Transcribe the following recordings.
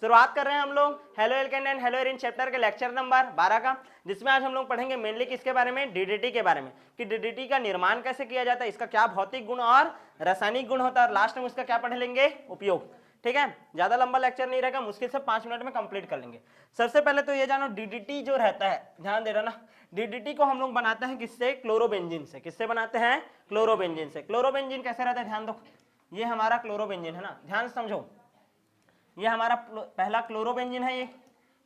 शुरुआत कर रहे हैं हम लोग halo alkane and hello Erin chapter के लेक्चर नंबर 12 का, जिसमें आज हम लोग पढ़ेंगे मेनली किसके बारे में, डीडीटी के बारे में, कि डीडीटी का निर्माण कैसे किया जाता है, इसका क्या भौतिक गुण और रासायनिक गुण होता है, और लास्ट में उसका क्या पढ़ लेंगे, उपयोग। ठीक है, ज्यादा लंबा लेक्चर नहीं रहेगा, मुश्किल से 5 मिनट में कंप्लीट कर लेंगे। सबसे पहले तो ये जानो डीडीटी जो रहता है, ध्यान दे रहा ना, डीडीटी को हम लोग बनाते हैं किससे, क्लोरोबेंजीन से। किससे बनाते हैं, क्लोरोबेंजीन से। क्लोरोबेंजीन कैसे रहता है, ध्यान दो, ये हमारा क्लोरोबेंजीन है ना, ध्यान समझो, ये हमारा पहला क्लोरोबेंजीन है,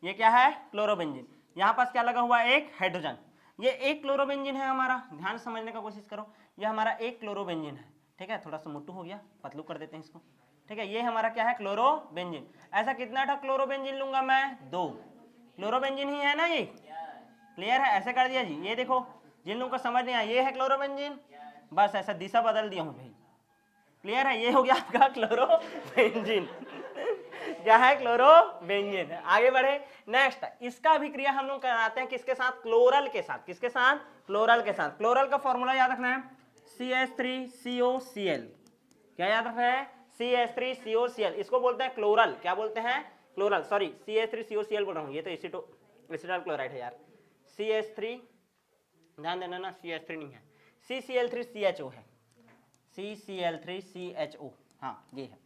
ये क्या है, क्लोरोबेंजीन। यहाँ पास क्या लगा हुआ है, एक हाइड्रोजन। ये एक क्लोरोबेंजीन है हमारा, ध्यान समझने का कोशिश करो, ये हमारा एक क्लोरोबेंजीन है। ठीक है, थोड़ा सा मोटू हो गया, पतलू कर देते हैं इसको। ठीक है, ये हमारा क्या है, क्लोरोबेंजीन। ऐसा कितना था क्लोरोबेंजीन लूंगा मैं, 2 क्लोरोबेंजीन ही है ना ये, क्लियर है, ऐसे कर दिया जी। ये देखो, जिन लोगों को समझ नहीं आया, ये है क्लोरोबेंजीन, बस ऐसा दिशा बदल दिया हूँ भाई, क्लियर है, ये हो गया आपका क्लोरोबेंजीन। क्या है, क्लोरोबेंजीन। आगे बढ़े, नेक्स्ट, इसका अभिक्रिया हम लोग कराते हैं किसके साथ, क्लोरल के साथ। किसके साथ, क्लोरल के साथ। क्लोरल का फॉर्मूला याद रखना है, CH3COCl। क्या याद रखना है, CH3COCl। इसको बोलते हैं क्लोरल, क्या बोलते हैं, क्लोरल, सॉरी CH3COCl बोल रहा हूँ, ये तो एसिटल क्लोराइड है यार। CH3, ध्यान देना ना, CH3 नहीं है, CCl3CHO है, CCl3CHO, हाँ ये है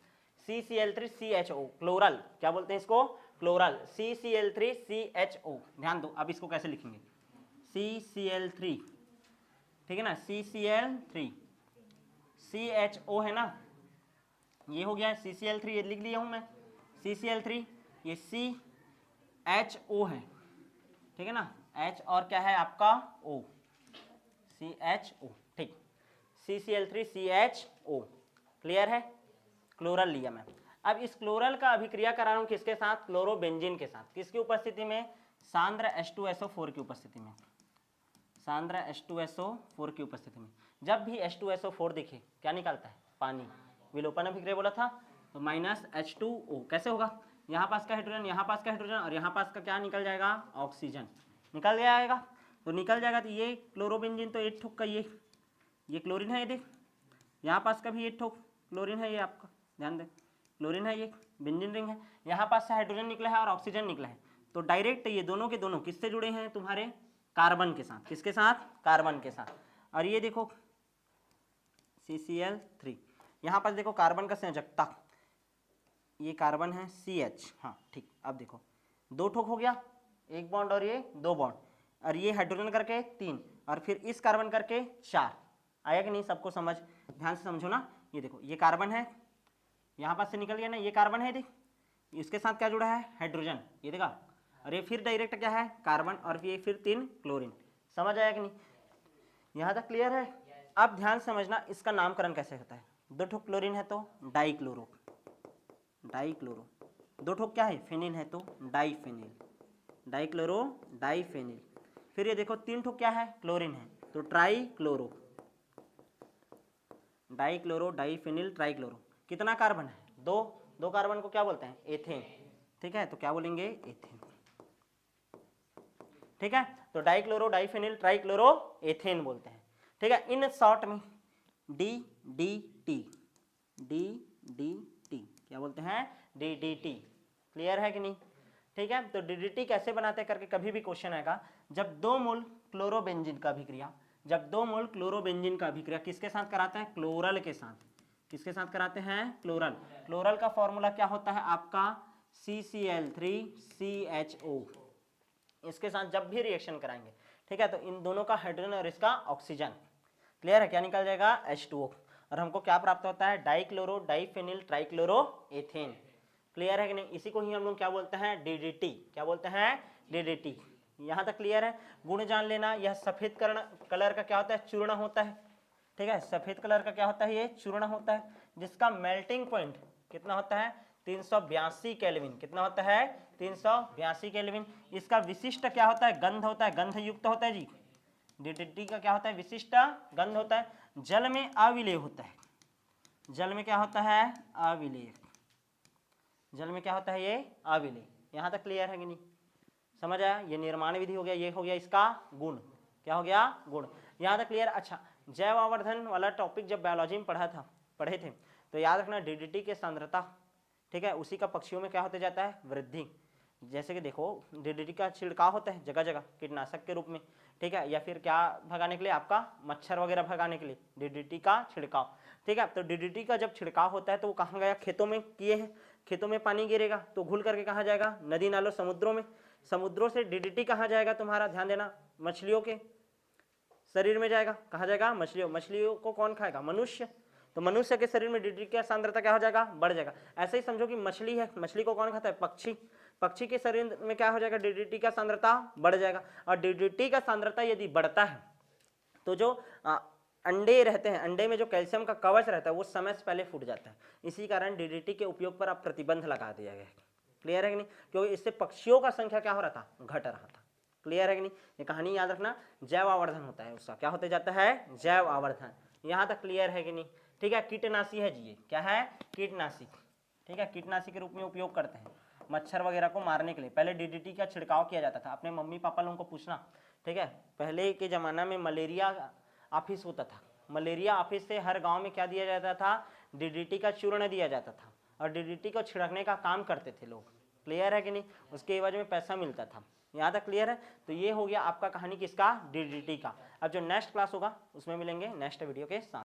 CCl3CHO, क्लोरल, क्या बोलते हैं इसको, क्लोरल, CCl3CHO। ध्यान दो, अब इसको कैसे लिखेंगे, CCl3, ठीक है ना, CCl3, CHO है ना, ये हो गया CCl3, ये लिख लिया हूं मैं, CCl3, ये CHO है, ठीक है ना, H और क्या है आपका O, CHO, ठीक, CCl3CHO, क्लियर है, क्लोरल लिया मैं। अब इस क्लोरल का अभिक्रिया करा रहा हूं किसके साथ, क्लोरोबेंजीन के साथ। किसकी उपस्थिति में, सांद्र H2SO4 की उपस्थिति में, सांद्र H2SO4 की उपस्थिति में। जब भी H2SO4 दिखे क्या निकलता है, पानी, विलोपन अभिक्रिया बोला था, तो -H2O कैसे होगा, यहाँ पास का हाइड्रोजन, यहाँ पास का हाइड्रोजन, और यहाँ पास का क्या निकल जाएगा, ऑक्सीजन निकल जाएगा। तो निकल जाएगा, तो ये क्लोरोबेंजीन तो एक ठोक का ये क्लोरीन है, ये देख, यहाँ पास का भी एक ठोक क्लोरीन है, ये आपका ध्यान दे, क्लोरीन है, ये बेंजीन रिंग है, यहाँ पास से हाइड्रोजन निकला है और ऑक्सीजन निकला है, तो डायरेक्ट ये दोनों के दोनों किससे जुड़े हैं, तुम्हारे कार्बन के साथ। किसके साथ, कार्बन के साथ। और ये देखो CCl3, यहाँ पास देखो कार्बन का संयोजकता, ये कार्बन है CH, हाँ ठीक। अब देखो 2 ठोक हो गया, 1 बॉन्ड और ये 2 बॉन्ड, और ये हाइड्रोजन करके 3, और फिर इस कार्बन करके 4। आया कि नहीं, सबको समझ, ध्यान से समझो ना। ये देखो, ये कार्बन है, यहाँ पास से निकल गया ना, ये कार्बन है, देख, इसके साथ क्या जुड़ा है, हाइड्रोजन, ये देखा, और ये फिर डायरेक्ट क्या है, कार्बन, और ये फिर 3 क्लोरीन। समझ आया कि नहीं, यहाँ तक क्लियर है। अब ध्यान समझना, इसका नामकरण कैसे होता है, 2 ठोक क्लोरीन है तो डाइक्लोरो, डाइक्लोरो, 2 ठोक क्या है, फेनिल है तो डाइफेनिल, डाइक्लोरो डाइफेनिल। फिर ये देखो 3 ठोक क्या है, क्लोरीन है तो ट्राइक्लोरो, डाइक्लोरो डाइफेनिल ट्राइक्लोरो। कितना कार्बन है, 2 कार्बन को क्या बोलते हैं, एथेन, ठीक है, तो क्या बोलेंगे, एथेन, ठीक है, तो डाइक्लोरो डाइफेनिल ट्राइक्लोरो एथेन बोलते हैं। ठीक है, इन शॉर्ट में DDT, DDT क्या बोलते हैं, DDT, क्लियर है कि नहीं। ठीक है, तो DDT कैसे बनाते हैं करके कभी भी क्वेश्चन आएगा। जब 2 मोल क्लोरोबेंजीन का अभिक्रिया, जब 2 मोल क्लोरोबेंजीन का अभिक्रिया किसके साथ कराते हैं, क्लोरल के साथ। किसके साथ कराते हैं, क्लोरल। क्लोरल का फॉर्मूला क्या होता है आपका, CCl3CHO। इसके साथ जब भी रिएक्शन कराएंगे, ठीक है, तो इन दोनों का हाइड्रोजन और इसका ऑक्सीजन, क्लियर है, क्या निकल जाएगा, H2O, और हमको क्या प्राप्त होता है, dichloro diphenyl trichloro ethane. Clear है कि नहीं, इसी को ही हम लोग क्या बोलते हैं, DDT, क्या बोलते हैं, DDT। यहाँ तक क्लियर है। गुण जान लेना, यह सफेद कलर का क्या होता है, चूर्ण होता है, ठीक है, सफेद कलर का क्या होता है, ये चूर्ण होता है, जिसका मेल्टिंग पॉइंट कितना होता है, 382 केल्विन। कितना होता है, 382 केल्विन। इसका विशिष्ट क्या होता है, गंध होता है, गंध युक्त होता है जी। DDT का क्या होता है, विशिष्ट गंध होता है, जल में अविलेय होता है, जल में क्या होता है, अविलेय, जल में क्या होता है, ये अविलेय। यहाँ तक क्लियर है कि नहीं, समझ आया, ये निर्माण विधि हो गया, ये हो गया इसका गुण, क्या हो गया, गुण। यहाँ तक क्लियर। अच्छा, जैव आवर्धन वाला टॉपिक जब बायोलॉजी में पढ़े थे, तो याद रखना DDT की सांद्रता, ठीक है, उसी का पक्षियों में क्या होते जाता है, वृद्धि। जैसे कि देखो डीडीटी का छिड़काव होता है जगह जगह कीटनाशक के रूप में, ठीक है, या फिर क्या भगाने के लिए, आपका मच्छर वगैरह भगाने के लिए डीडीटी का छिड़काव, ठीक है। तो डीडीटी का जब छिड़काव होता है तो वो कहाँ गया, खेतों में किए हैं, खेतों में पानी गिरेगा तो घुल करके कहाँ जाएगा, नदी नालों समुद्रों में, समुद्रों से डीडीटी कहाँ जाएगा तुम्हारा, ध्यान देना, मछलियों के शरीर में जाएगा, कहाँ जाएगा, मछलियों, मछलियों को कौन खाएगा, मनुष्य, तो मनुष्य के शरीर में डीडीटी का सांद्रता क्या हो जाएगा, बढ़ जाएगा। ऐसे ही समझो कि मछली है, मछली को कौन खाता है, पक्षी, पक्षी के शरीर में क्या हो जाएगा, डीडीटी का सांद्रता बढ़ जाएगा। और डीडीटी का सांद्रता यदि बढ़ता है तो जो अंडे रहते हैं, अंडे में जो कैल्शियम का कवच रहता है वो समय से पहले फूट जाता है। इसी कारण डीडीटी के उपयोग पर अब प्रतिबंध लगा दिया गया है। क्लियर है कि नहीं, क्योंकि इससे पक्षियों का संख्या क्या हो रहा था, घट रहा था। क्लियर है कि नहीं, ये कहानी याद रखना, जैव आवर्धन होता है उसका, क्या होते जाता है, जैव आवर्धन। यहाँ तक क्लियर है कि नहीं, ठीक है। कीटनाशी है जी, ये क्या है, कीटनाशी, ठीक है, कीटनाशी के रूप में उपयोग करते हैं मच्छर वगैरह को मारने के लिए। पहले डीडीटी का छिड़काव किया जाता था, अपने मम्मी पापा लोगों को पूछना, ठीक है, पहले के जमाना में मलेरिया ऑफिस होता था, मलेरिया ऑफिस से हर गांव में क्या दिया जाता था, डीडीटी का चूर्ण दिया जाता था, और डीडीटी को छिड़कने का काम करते थे लोग। क्लियर है कि नहीं, उसके एवज में पैसा मिलता था। यहाँ तक क्लियर है, तो ये हो गया आपका कहानी किसका, डीडीटी का। अब जो नेक्स्ट क्लास होगा उसमें मिलेंगे नेक्स्ट वीडियो के साथ।